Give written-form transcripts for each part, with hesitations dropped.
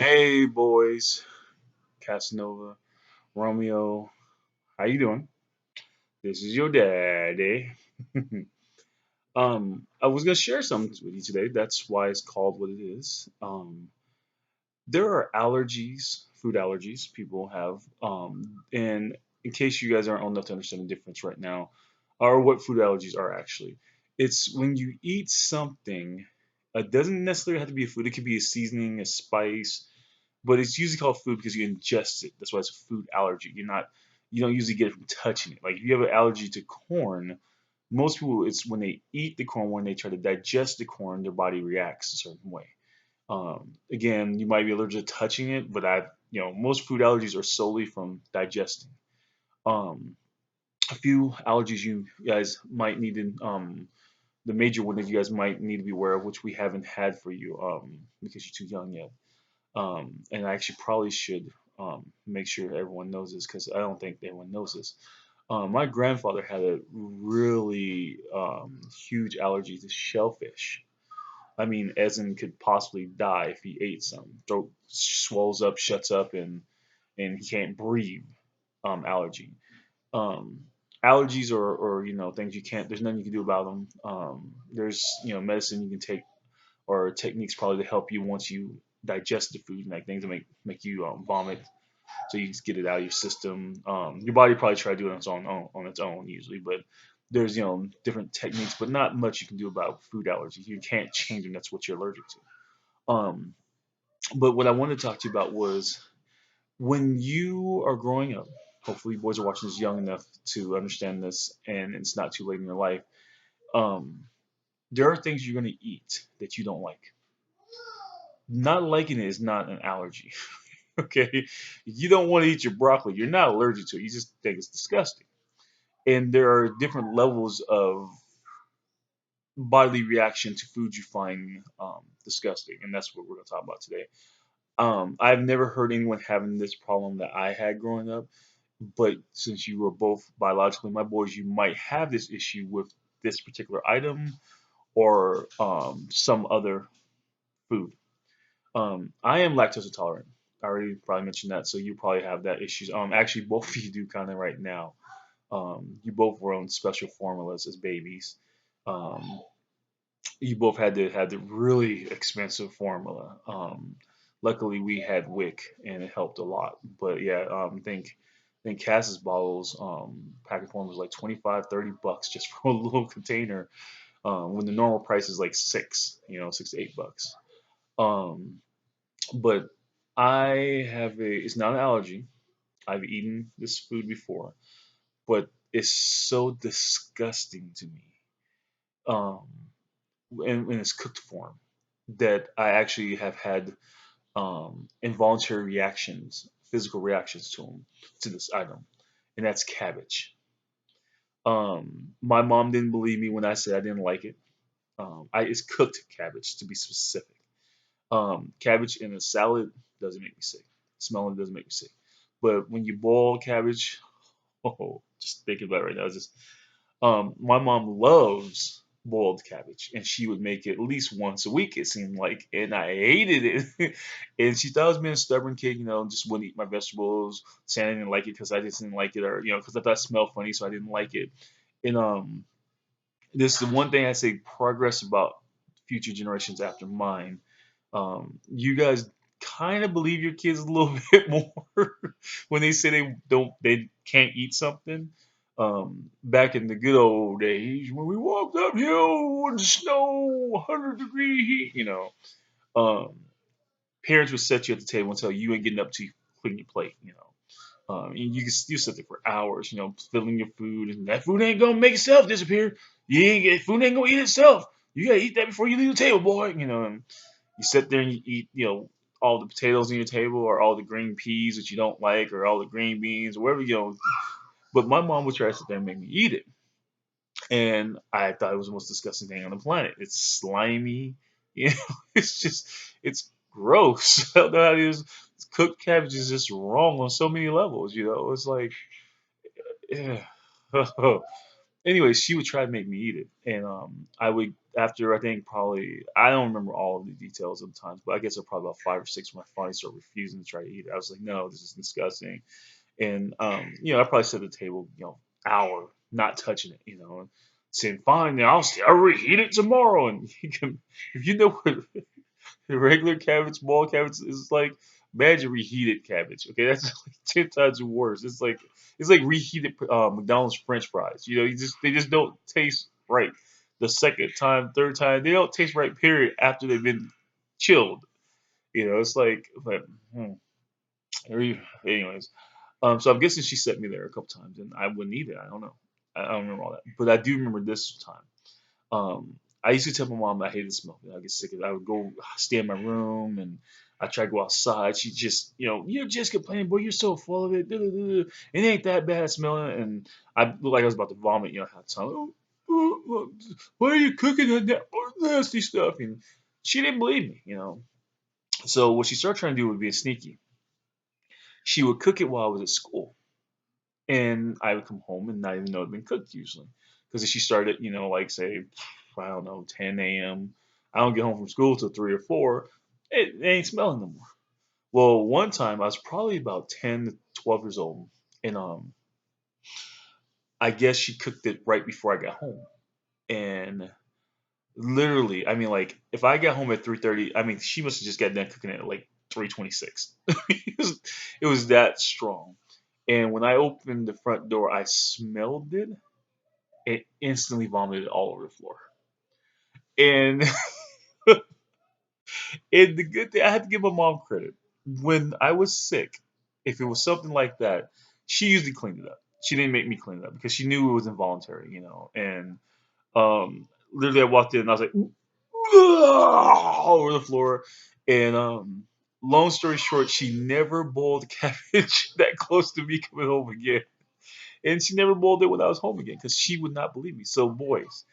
Hey boys, Casanova, Romeo, how you doing? This is your daddy. I was gonna share something with you today. That's why it's called what it is. There are allergies, food allergies people have. And in case you guys aren't old enough to understand the difference right now, or what food allergies are actually, it's when you eat something. It doesn't necessarily have to be a food. It could be a seasoning, a spice, but it's usually called food because you ingest it. That's why it's a food allergy. You don't usually get it from touching it. Like if you have an allergy to corn, most people it's when they eat the corn, when they try to digest the corn, their body reacts a certain way. Again, you might be allergic to touching it, but most food allergies are solely from digesting. Um, a few allergies you guys might need to, the major one that you guys might need to be aware of, which we haven't had for you, because you're too young yet. And I actually probably should make sure everyone knows this because I don't think everyone knows this. My grandfather had a really huge allergy to shellfish. I mean, as in could possibly die if he ate some. Throat swells up, shuts up, and he can't breathe. Allergy. Um, Allergies or things you can't. There's nothing you can do about them. There's medicine you can take or techniques probably to help you once you digest the food, like things that make you vomit, so you just get it out of your system. Your body probably try to do it on its own usually, but there's different techniques, but not much you can do about food allergies. You can't change them. That's what you're allergic to. But what I wanted to talk to you about was when you are growing up. Hopefully, boys are watching this young enough to understand this, and it's not too late in your life. Um, there are things you're going to eat that you don't like. Not liking it is not an allergy. Okay, you don't want to eat your broccoli. You're not allergic to it. You just think it's disgusting. And there are different levels of bodily reaction to food you find disgusting, and that's what we're going to talk about today. I've never heard anyone having this problem that I had growing up, but since you were both biologically my boys, you might have this issue with this particular item or some other food. I am lactose intolerant. I already probably mentioned that, so you probably have that issue. Actually, both of you do kind of right now. You both were on special formulas as babies. Um, you both had the really expensive formula. Luckily, we had Wick, and it helped a lot. But yeah, think Cass's bottles, packet formula was like 25, $30 just for a little container, when the normal price is like $6 to $8. Um, but I have a, it's not an allergy. I've eaten this food before, but it's so disgusting to me. Um, in its cooked form that I actually have had involuntary reactions, physical reactions to this item, and that's cabbage. My mom didn't believe me when I said I didn't like it. It's cooked cabbage to be specific. Cabbage in a salad doesn't make me sick. Smelling it doesn't make me sick. But when you boil cabbage, oh, just thinking about it right now, it's just my mom loves boiled cabbage, and she would make it at least once a week. It seemed like, and I hated it. And she thought I was being a stubborn kid, just wouldn't eat my vegetables, saying I didn't like it because I just didn't like it, or because I thought it smelled funny, so I didn't like it. And this is the one thing I say progress about future generations after mine. You guys kind of believe your kids a little bit more when they say they can't eat something. Back in the good old days when we walked uphill in the snow, 100-degree heat, um, parents would set you at the table and tell you you ain't getting up to clean your plate. And you can still sit there for hours, filling your food, and that food ain't gonna make itself disappear. Food ain't gonna eat itself. You gotta eat that before you leave the table, boy. And you sit there and you eat, all the potatoes on your table, or all the green peas that you don't like, or all the green beans, or whatever, But my mom would try to sit there and make me eat it, and I thought it was the most disgusting thing on the planet. It's slimy, It's just, it's gross. I don't know how it is. Cooked cabbage is just wrong on so many levels. It's like, yeah. Anyway, she would try to make me eat it, and I would after I think probably I don't remember all of the details of the times, but I guess it was probably about 5 or 6 when I finally started refusing to try to eat it. I was like, no, this is disgusting, and I probably set the table, hour not touching it, saying fine, now I'll reheat it tomorrow, and you can if you know what the regular cabbage, ball cabbage is like, imagine reheated cabbage. Okay, that's like 10 times worse. It's like reheated McDonald's French fries. They just don't taste right the second time, third time. They don't taste right. Period. After they've been chilled, it's like, but anyways. So I'm guessing she set me there a couple times, and I wouldn't eat it. I don't know. I don't remember all that, but I do remember this time. I used to tell my mom I hated the smell. I get sick of it. I would go stay in my room and I try to go outside. She just, you're just complaining, boy. You're so full of it. Duh, duh, duh, duh. It ain't that bad smelling. And I looked like I was about to vomit. Half the time. Why are you cooking that nasty stuff? And she didn't believe me. So what she started trying to do would be a sneaky. She would cook it while I was at school, and I would come home and not even know it'd been cooked usually. Because if she started, like say, I don't know, 10 a.m. I don't get home from school till 3 or 4. It ain't smelling no more. Well, one time I was probably about 10 to 12 years old, and I guess she cooked it right before I got home, and literally, I mean, like if I got home at 3:30, I mean, she must have just got done cooking it at like 3:26. It was that strong. And when I opened the front door, I smelled it. It instantly vomited all over the floor. And the good thing, I had to give my mom credit. When I was sick, if it was something like that, she usually cleaned it up. She didn't make me clean it up because she knew it was involuntary. And literally, I walked in and I was like, all over the floor. And long story short, she never boiled cabbage that close to me coming home again. And she never boiled it when I was home again because she would not believe me. So, boys,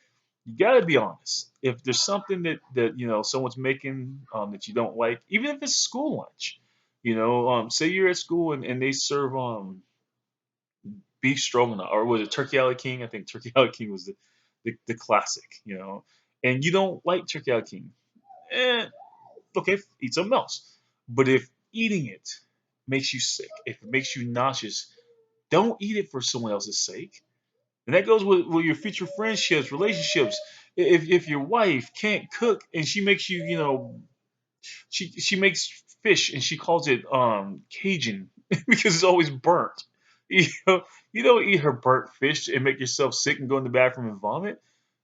you got to be honest. If there's something that someone's making that you don't like, even if it's school lunch, say you're at school and they serve beef stroganoff, or was it turkey a la king? I think turkey a la king was the classic, and you don't like turkey a la king. Eh, okay, eat something else. But if eating it makes you sick, if it makes you nauseous, don't eat it for someone else's sake. And that goes with your future friendships, relationships. If your wife can't cook and she makes you, she makes fish and she calls it Cajun because it's always burnt. You know, you don't eat her burnt fish and make yourself sick and go in the bathroom and vomit.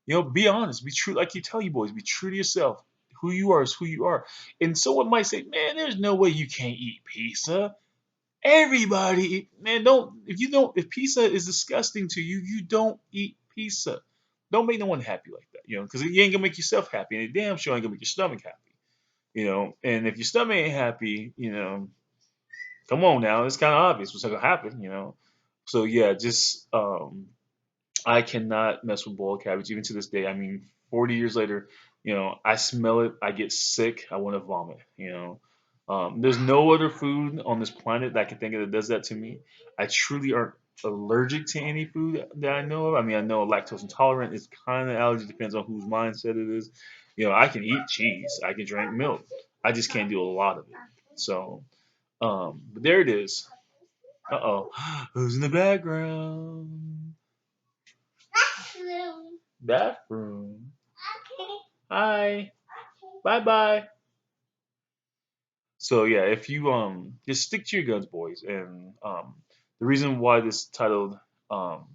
Be honest, be true. Like you tell you boys, be true to yourself. Who you are is who you are. And someone might say, "Man, there's no way you can't eat pizza." Everybody, man, don't if you don't if pizza is disgusting to you, you don't eat pizza. Don't make no one happy like that, because you ain't gonna make yourself happy, and it damn sure ain't gonna make your stomach happy. And if your stomach ain't happy, come on now, it's kind of obvious what's gonna happen. So yeah, just I cannot mess with boiled cabbage even to this day. I mean, 40 years later, I smell it, I get sick, I want to vomit. There's no other food on this planet that I can think of that does that to me. I truly aren't allergic to any food that I know of. I mean, I know lactose intolerant is kind of allergy, depends on whose mindset it is. I can eat cheese, I can drink milk. I just can't do a lot of it. So, but there it is. Uh oh. Who's in the background? Bathroom. Hi. Bye bye. So yeah, if you just stick to your guns, boys, and the reason why this titled um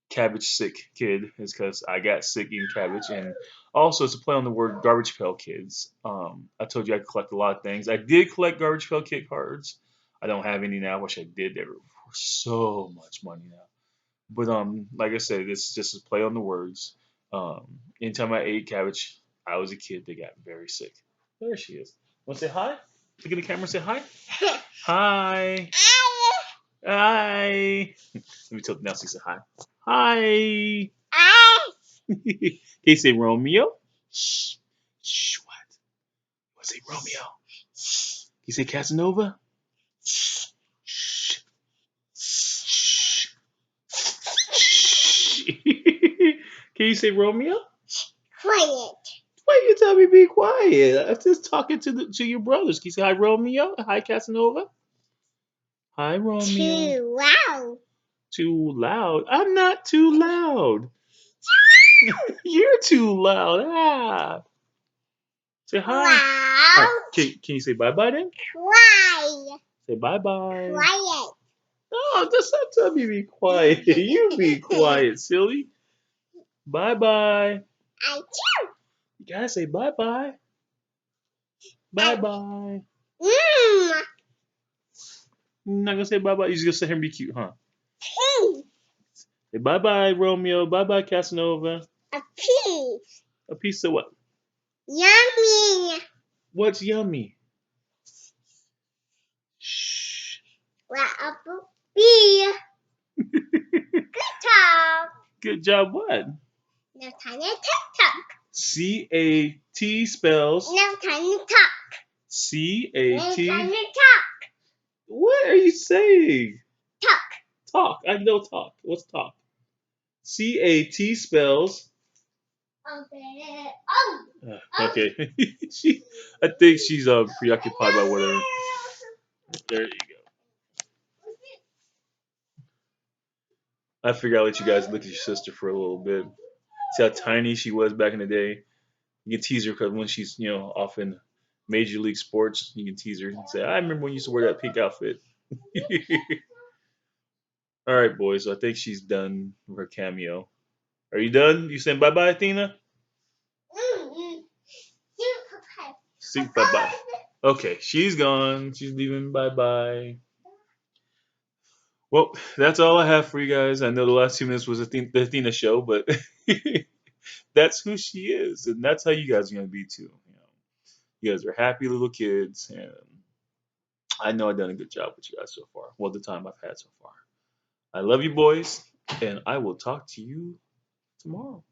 Cabbage Sick Kid is because I got sick eating cabbage, and also it's a play on the word Garbage Pail Kids. I told you I could collect a lot of things. I did collect Garbage Pail Kid cards. I don't have any now. I wish I did. They were worth so much money now. But like I said, it's just a play on the words. Anytime I ate cabbage, I was a kid that got very sick. There she is. Want to say hi? Look at the camera. And say hi. Hi. Hi. Let me tell Nelsie say hi. Hi. Can you say Romeo? Shh. Shh. What? Want to say Romeo? Can you say Casanova? Shh. Shh. Shh. Can you say Romeo? Quiet. Why you tell me be quiet? I'm just talking to your brothers. Can you say hi, Romeo? Hi, Casanova. Hi, Romeo. Too loud. Too loud. I'm not too loud. You're too loud. Ah. Say hi. All right. Loud. Can you say bye bye then? Cry. Say bye bye. Quiet. Oh, just stop telling me be quiet. You be quiet, silly. Bye bye. I You gotta say bye bye. Bye bye. Mmm. You're not gonna say bye bye. You're just gonna sit here and be cute, huh? Pee. Say bye bye, Romeo. Bye bye, Casanova. A piece. A piece of what? Yummy. What's yummy? Shh. What apple? Bee. Top. Good job. What? No tiny tick CAT spells No tiny talk. No CAT. tiny talk. What are you saying? Talk. Talk. I know talk. What's talk? CAT spells. Okay. Oh. Okay. she, I think she's preoccupied by whatever. There you go. I figure I'll let you guys look at your sister for a little bit. See how tiny she was back in the day. You can tease her because when she's off in major league sports, you can tease her and say, "I remember when you used to wear that pink outfit." All right, boys. So I think she's done with her cameo. Are you done? You saying bye bye, Athena? Mm-mm. See bye bye. Okay, she's gone. She's leaving. Bye bye. Well, that's all I have for you guys. I know the last 2 minutes was the Athena show, but that's who she is, and that's how you guys are gonna be too. You guys are happy little kids, and I know I've done a good job with you guys so far. Well, the time I've had so far. I love you, boys, and I will talk to you tomorrow.